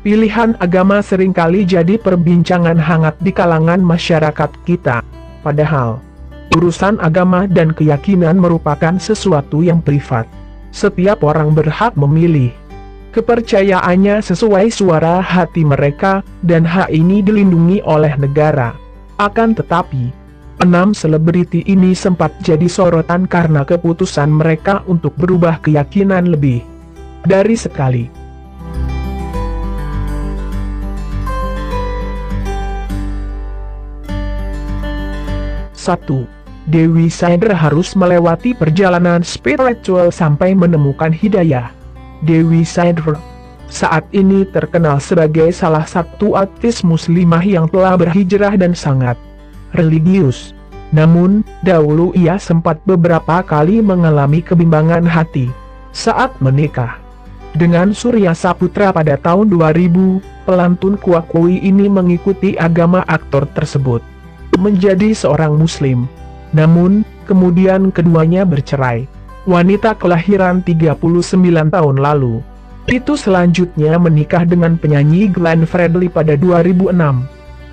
Pilihan agama seringkali jadi perbincangan hangat di kalangan masyarakat kita. Padahal, urusan agama dan keyakinan merupakan sesuatu yang privat. Setiap orang berhak memilih kepercayaannya sesuai suara hati mereka, dan hak ini dilindungi oleh negara. Akan tetapi, 6 selebriti ini sempat jadi sorotan karena keputusan mereka untuk berubah keyakinan lebih dari sekali. 1. Dewi Saidar harus melewati perjalanan spiritual sampai menemukan hidayah. Dewi Saidar saat ini terkenal sebagai salah satu artis muslimah yang telah berhijrah dan sangat religius. Namun, dahulu ia sempat beberapa kali mengalami kebimbangan hati saat menikah dengan Surya Saputra pada tahun 2000. Pelantun Kuakui ini mengikuti agama aktor tersebut menjadi seorang muslim. Namun, kemudian keduanya bercerai. Wanita kelahiran 39 tahun lalu itu selanjutnya menikah dengan penyanyi Glenn Fredly pada 2006.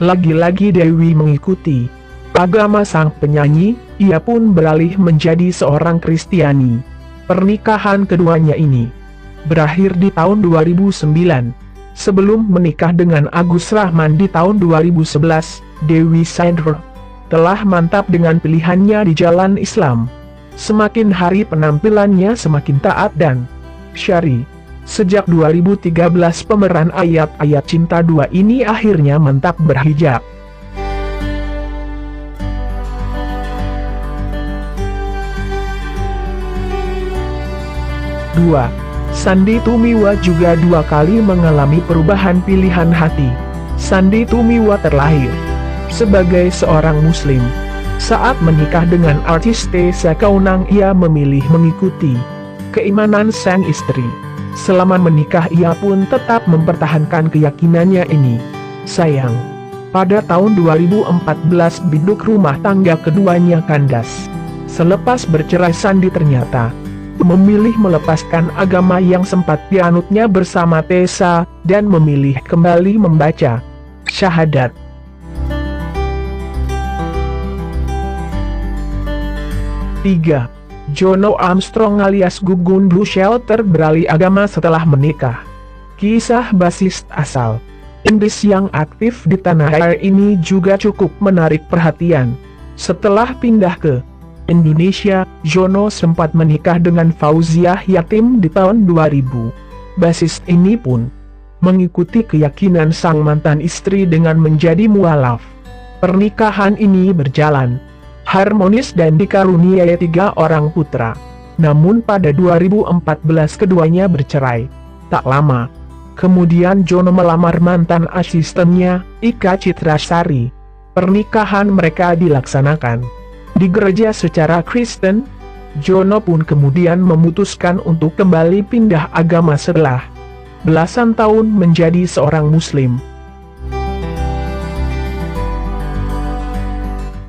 Lagi-lagi Dewi mengikuti agama sang penyanyi, ia pun beralih menjadi seorang Kristiani. Pernikahan keduanya ini berakhir di tahun 2009. Sebelum menikah dengan Agus Rahman di tahun 2011, Dewi Saidar telah mantap dengan pilihannya di jalan Islam. Semakin hari penampilannya semakin taat dan syar'i. Sejak 2013 pemeran ayat-ayat cinta 2 ini akhirnya mantap berhijab. Dua. Sandy Tumiwa juga 2 kali mengalami perubahan pilihan hati. Sandy Tumiwa terlahir sebagai seorang muslim. Saat menikah dengan artis Tessa Kaunang, ia memilih mengikuti keimanan sang istri. Selama menikah ia pun tetap mempertahankan keyakinannya ini. Sayang, pada tahun 2014 biduk rumah tangga keduanya kandas. Selepas bercerai, Sandy ternyata memilih melepaskan agama yang sempat dianutnya bersama Tessa, dan memilih kembali membaca syahadat. 3. Jono Armstrong alias Gugun Blue Shelter beralih agama setelah menikah. Kisah bassist asal Inggris yang aktif di tanah air ini juga cukup menarik perhatian. Setelah pindah ke Indonesia, Jono sempat menikah dengan Fauziah Yatim di tahun 2000. Bassist ini pun mengikuti keyakinan sang mantan istri dengan menjadi mualaf. Pernikahan ini berjalan harmonis dan dikaruniai 3 orang putra. Namun pada 2014 keduanya bercerai. Tak lama kemudian Jono melamar mantan asistennya, Ika Citrasari. Pernikahan mereka dilaksanakan di gereja secara Kristen. Jono pun kemudian memutuskan untuk kembali pindah agama setelah belasan tahun menjadi seorang muslim.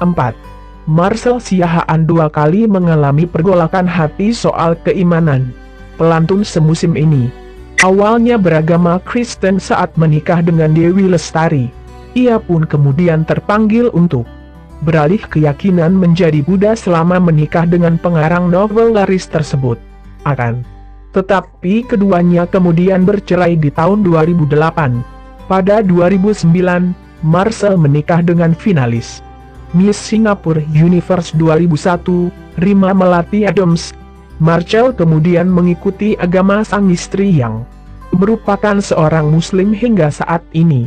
4. Marcel Siahaan 2 kali mengalami pergolakan hati soal keimanan. Pelantun semusim ini awalnya beragama Kristen saat menikah dengan Dewi Lestari. Ia pun kemudian terpanggil untuk beralih keyakinan menjadi Buddha selama menikah dengan pengarang novel laris tersebut. Akan tetapi keduanya kemudian bercerai di tahun 2008. Pada 2009, Marcel menikah dengan finalis Miss Singapore Universe 2001, Rima Melati Adams. Marcel kemudian mengikuti agama sang istri yang merupakan seorang muslim hingga saat ini.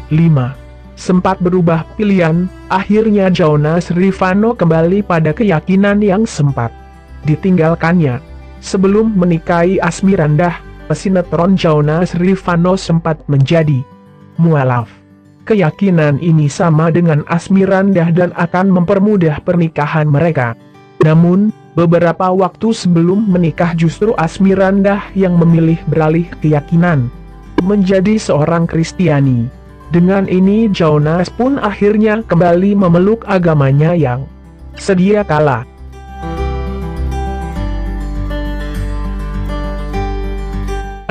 5. Sempat berubah pilihan, akhirnya Jonas Rivano kembali pada keyakinan yang sempat ditinggalkannya. Sebelum menikahi Asmirandah, pesinetron Jonas Rivano sempat menjadi mualaf. Keyakinan ini sama dengan Asmirandah dan akan mempermudah pernikahan mereka. Namun, beberapa waktu sebelum menikah justru Asmirandah yang memilih beralih keyakinan menjadi seorang Kristiani. Dengan ini Jonas pun akhirnya kembali memeluk agamanya yang sedia kala.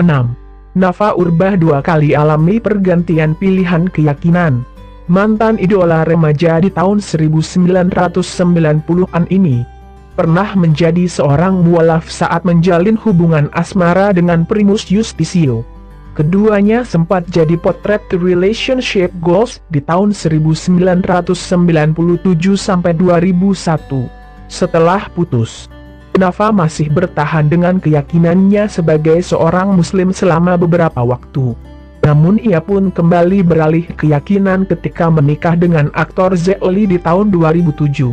6. Nafa Urbah 2 kali alami pergantian pilihan keyakinan. Mantan idola remaja di tahun 1990-an ini pernah menjadi seorang mualaf saat menjalin hubungan asmara dengan Primus Yustisio. Keduanya sempat jadi potret relationship goals di tahun 1997-2001. Setelah putus, Nafa masih bertahan dengan keyakinannya sebagai seorang muslim selama beberapa waktu. Namun ia pun kembali beralih keyakinan ketika menikah dengan aktor Zeli di tahun 2007.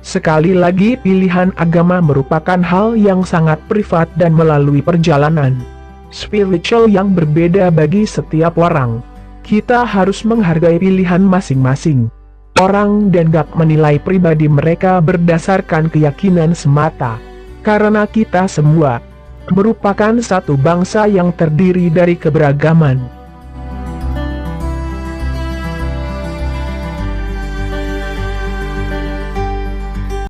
Sekali lagi, pilihan agama merupakan hal yang sangat privat dan melalui perjalanan spiritual yang berbeda bagi setiap orang. Kita harus menghargai pilihan masing-masing orang dan gak menilai pribadi mereka berdasarkan keyakinan semata. Karena kita semua merupakan satu bangsa yang terdiri dari keberagaman.